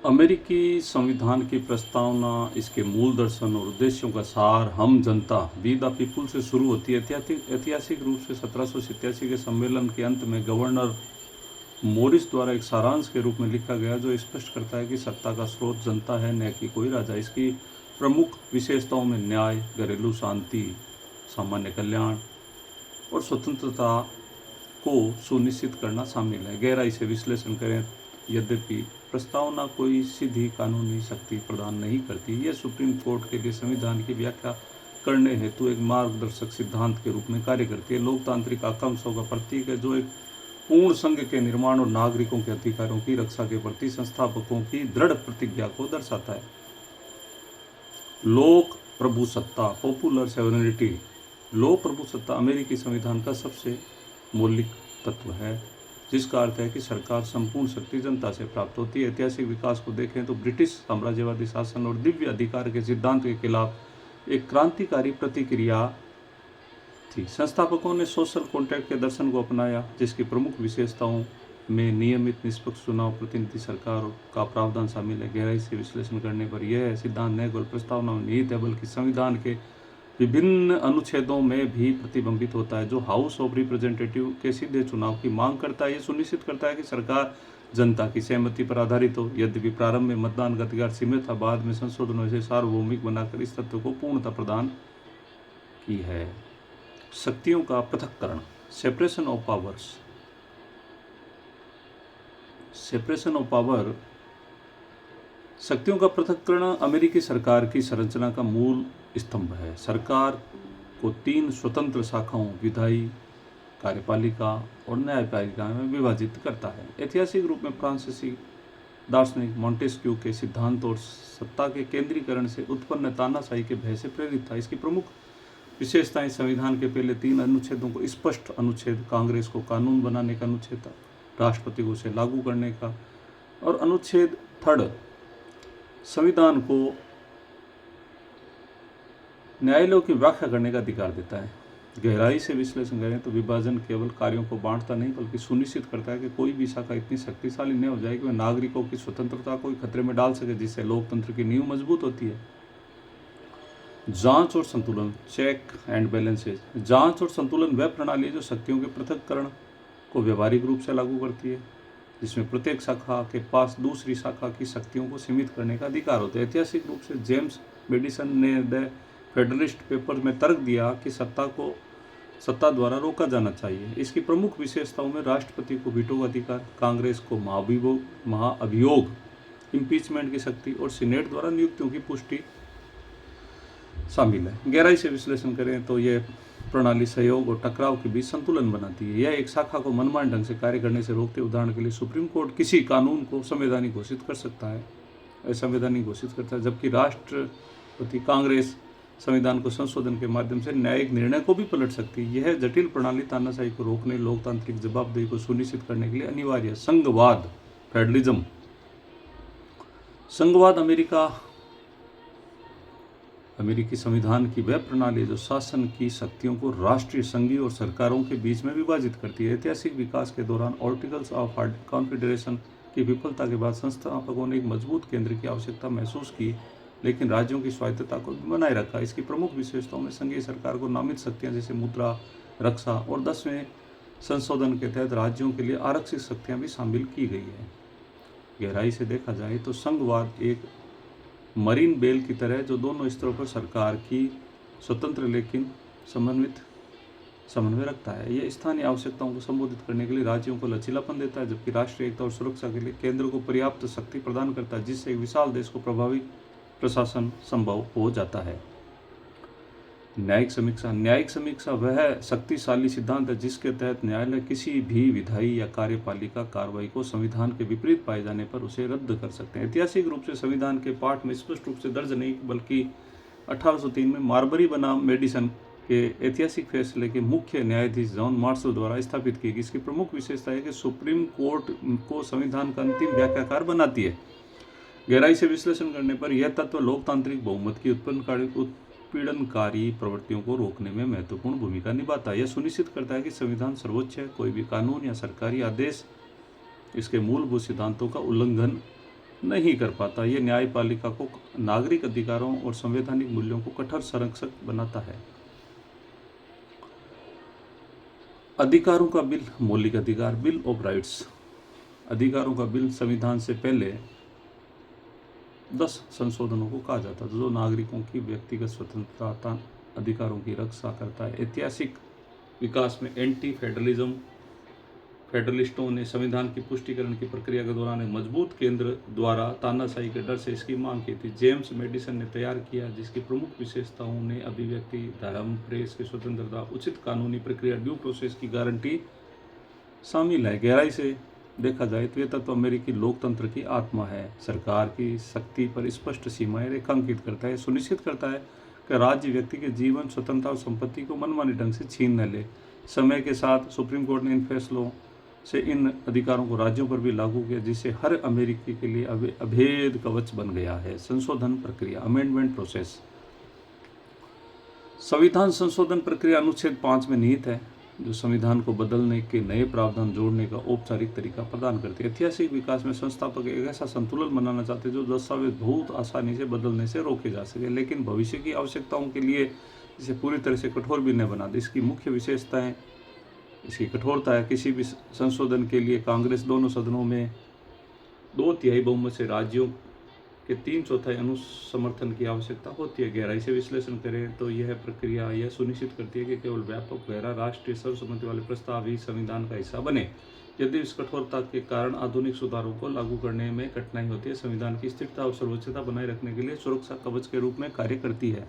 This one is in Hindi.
अमेरिकी संविधान की प्रस्तावना, इसके मूल दर्शन और उद्देश्यों का सार हम जनता वी द पीपुल से शुरू होती है। ऐतिहासिक रूप से 1787 के सम्मेलन के अंत में गवर्नर मोरिस द्वारा एक सारांश के रूप में लिखा गया, जो स्पष्ट करता है कि सत्ता का स्रोत जनता है, न कि कोई राजा। इसकी प्रमुख विशेषताओं में न्याय, घरेलू शांति, सामान्य कल्याण और स्वतंत्रता को सुनिश्चित करना शामिल है। गहराई से विश्लेषण करें, यद्यपि प्रस्तावना कोई सीधी कानूनी शक्ति प्रदान नहीं करती, यह सुप्रीम कोर्ट के लिए संविधान की व्याख्या करने हेतु एक मार्गदर्शक सिद्धांत के रूप में कार्य करती है। लोकतांत्रिक आकांक्षाओं का प्रतीक है, जो एक पूर्ण संघ के निर्माण और नागरिकों के अधिकारों की रक्षा के प्रति संस्थापकों की दृढ़ प्रतिज्ञा को दर्शाता है। लोक प्रभुसत्ता, पॉपुलर सॉवरेनिटी। लोक प्रभुसत्ता अमेरिकी संविधान का सबसे मौलिक तत्व है, जिसका अर्थ है कि सरकार संपूर्ण शक्ति जनता से प्राप्त होती है। ऐतिहासिक विकास को देखें तो ब्रिटिश साम्राज्यवादी शासन और दिव्य अधिकार के सिद्धांत के खिलाफ एक क्रांतिकारी प्रतिक्रिया थी। संस्थापकों ने सोशल कॉन्ट्रैक्ट के दर्शन को अपनाया, जिसकी प्रमुख विशेषताओं में नियमित निष्पक्ष चुनाव, प्रतिनिधि सरकार का प्रावधान शामिल है। गहराई से विश्लेषण करने पर यह सिद्धांत न केवल प्रस्तावना में निहित है, बल्कि संविधान के विभिन्न अनुच्छेदों में भी प्रतिबिंबित होता है, जो हाउस ऑफ रिप्रेजेंटेटिव के सीधे चुनाव की मांग करता है। यह सुनिश्चित करता है कि सरकार जनता की सहमति पर आधारित हो। यद्यपि प्रारंभ में मतदान का अधिकार सीमित था, बाद में संशोधनों से सार्वभौमिक बनाकर इस तत्व को पूर्णता प्रदान की है। शक्तियों का पृथक्करण, separation of powers. Separation of power, शक्तियों का पृथक्करण अमेरिकी सरकार की संरचना का मूल स्तंभ है। सरकार को 3 स्वतंत्र शाखाओं, विधायी, कार्यपालिका और न्यायपालिका में विभाजित करता है। ऐतिहासिक रूप में फ्रांसीसी दार्शनिक मॉन्टेस्क्यू के सिद्धांत और सत्ता के केंद्रीकरण से उत्पन्न तानाशाही के भय से प्रेरित था। इसकी प्रमुख विशेषताएं संविधान के पहले 3 अनुच्छेदों को स्पष्ट अनुच्छेद, कांग्रेस को कानून बनाने का अनुच्छेद, राष्ट्रपति को उसे लागू करने का, और अनुच्छेद 3 संविधान को न्यायालयों की व्याख्या करने का अधिकार देता है। गहराई से विश्लेषण करें तो विभाजन केवल कार्यों को बांटता नहीं, बल्कि सुनिश्चित करता है कि कोई भी शाखा इतनी शक्तिशाली न हो जाए कि वह नागरिकों की स्वतंत्रता को खतरे में डाल सके, जिससे लोकतंत्र की नींव मजबूत होती है। जांच और संतुलन, चेक एंड बैलेंसेज। जांच और संतुलन वह प्रणाली जो शक्तियों के पृथक्करण को व्यवहारिक रूप से लागू करती है, जिसमें प्रत्येक शाखा के पास दूसरी शाखा की शक्तियों को सीमित करने का अधिकार होता है। ऐतिहासिक रूप से जेम्स मेडिसन ने द फेडरलिस्ट पेपर में तर्क दिया कि सत्ता द्वारा रोका जाना चाहिए। इसकी प्रमुख विशेषताओं में राष्ट्रपति को वीटो का अधिकार, कांग्रेस को महाअभियोग इम्पीचमेंट की शक्ति और सीनेट द्वारा नियुक्तियों की पुष्टि शामिल है। गहराई से विश्लेषण करें तो यह प्रणाली सहयोग और टकराव के बीच संतुलन बनाती है। यह एक शाखा को मनमाने ढंग से कार्य करने से रोकती है। उदाहरण के लिए सुप्रीम कोर्ट किसी कानून को संवैधानिक घोषित कर सकता है, असंवैधानिक घोषित करता है, जबकि राष्ट्रपति कांग्रेस संविधान को संशोधन के माध्यम से न्यायिक निर्णय को भी पलट सकती है। यह जटिल प्रणाली तानाशाही को रोकने, लोकतांत्रिक जवाबदेही को सुनिश्चित करने के लिए अनिवार्य है। संघवाद, फेडरलिज्म। संघवाद अमेरिकी संविधान की वह प्रणाली है जो शासन की शक्तियों को राष्ट्रीय, संघीय और सरकारों के बीच में विभाजित करती है। ऐतिहासिक विकास के दौरान आर्टिकल्स ऑफ कॉन्फेडरेशन की विफलता के बाद संस्थापकों ने एक मजबूत केंद्र की आवश्यकता महसूस की, लेकिन राज्यों की स्वायत्तता को बनाए रखा। इसकी प्रमुख विशेषताओं में संघीय सरकार को नामित शक्तियां जैसे मुद्रा, रक्षा और 10वें संशोधन के तहत राज्यों के लिए आरक्षित शक्तियां भी शामिल की गई है। गहराई से देखा जाए तो संघवाद एक मरीन बेल की तरह, जो दोनों स्तरों पर सरकार की स्वतंत्र लेकिन समन्वय रखता है। यह स्थानीय आवश्यकताओं को संबोधित करने के लिए राज्यों को लचीलापन देता है, जबकि राष्ट्रीय एकता और सुरक्षा के लिए केंद्र को पर्याप्त शक्ति प्रदान करता है, जिससे एक विशाल देश को प्रभावी प्रशासन संभव हो जाता है। न्यायिक समीक्षा। न्यायिक समीक्षा वह शक्तिशाली सिद्धांत है जिसके तहत न्यायालय किसी भी विधायी या कार्यपालिका कार्रवाई को संविधान के विपरीत पाए जाने पर उसे रद्द कर सकते हैं। ऐतिहासिक रूप से संविधान के पाठ में स्पष्ट रूप से दर्ज नहीं, बल्कि 1803 में मार्बरी बनाम मेडिसन के ऐतिहासिक फैसले के मुख्य न्यायाधीश जॉन मार्शल द्वारा स्थापित की गई। इसकी प्रमुख विशेषता है कि सुप्रीम कोर्ट को संविधान का अंतिम व्याख्याकार बनाती है। गहराई से विश्लेषण करने पर यह तत्व लोकतांत्रिक बहुमत की उत्पीड़नकारी प्रवृत्तियों को रोकने में महत्वपूर्ण भूमिका निभाता है। यह सुनिश्चित करता है कि संविधान सर्वोच्च है, कोई भी कानून या सरकारी आदेश इसके मूलभूत सिद्धांतों का उल्लंघन नहीं कर पाता। ये न्यायपालिका को नागरिक अधिकारों और संवैधानिक मूल्यों को कठोर संरक्षक बनाता है। अधिकारों का बिल, मौलिक अधिकार, बिल ऑफ राइट्स। अधिकारों का बिल संविधान से पहले 10 संशोधनों को कहा जाता था जो नागरिकों की व्यक्तिगत स्वतंत्रता अधिकारों की रक्षा करता है। ऐतिहासिक विकास में एंटी फेडरलिस्टों ने संविधान की पुष्टिकरण की प्रक्रिया के दौरान एक मजबूत केंद्र द्वारा तानाशाही के डर से इसकी मांग की थी। जेम्स मेडिसन ने तैयार किया, जिसकी प्रमुख विशेषताओं ने अभिव्यक्ति, धर्म, प्रेस की स्वतंत्रता, उचित कानूनी प्रक्रिया, ड्यू प्रोसेस की गारंटी शामिल है। गहराई से देखा जाए तो ये तत्व अमेरिकी लोकतंत्र की आत्मा है। सरकार की शक्ति पर स्पष्ट सीमाएं रेखांकित करता है, सुनिश्चित करता है कि राज्य व्यक्ति के जीवन, स्वतंत्रता और संपत्ति को मनमानी ढंग से छीन न ले। समय के साथ सुप्रीम कोर्ट ने इन फैसलों से इन अधिकारों को राज्यों पर भी लागू किया, जिससे हर अमेरिकी के लिए अभेद कवच बन गया है। संशोधन प्रक्रिया, अमेंडमेंट प्रोसेस। संविधान संशोधन प्रक्रिया अनुच्छेद 5 में निहित है, जो संविधान को बदलने के नए प्रावधान जोड़ने का औपचारिक तरीका प्रदान करती है। ऐतिहासिक विकास में संस्थापक एक ऐसा संतुलन बनाना चाहते हैं जो दस्तावेज बहुत आसानी से बदलने से रोके जा सके, लेकिन भविष्य की आवश्यकताओं के लिए इसे पूरी तरह से कठोर भी न बना दे। इसकी मुख्य विशेषताएं, इसकी कठोरता है। किसी भी संशोधन के लिए कांग्रेस दोनों सदनों में 2/3 बहुमत से राज्यों के 3/4 अनुसमर्थन की आवश्यकता होती है। गहराई से विश्लेषण करें तो यह प्रक्रिया यह सुनिश्चित करती है कि केवल व्यापक, गहरा, राष्ट्रीय सर्वसम्मति वाले प्रस्ताव ही संविधान का हिस्सा बने। यदि इस कठोरता के कारण आधुनिक सुधारों को लागू करने में कठिनाई होती है, संविधान की स्थिरता और सर्वोच्चता बनाए रखने के लिए सुरक्षा कवच के रूप में कार्य करती है।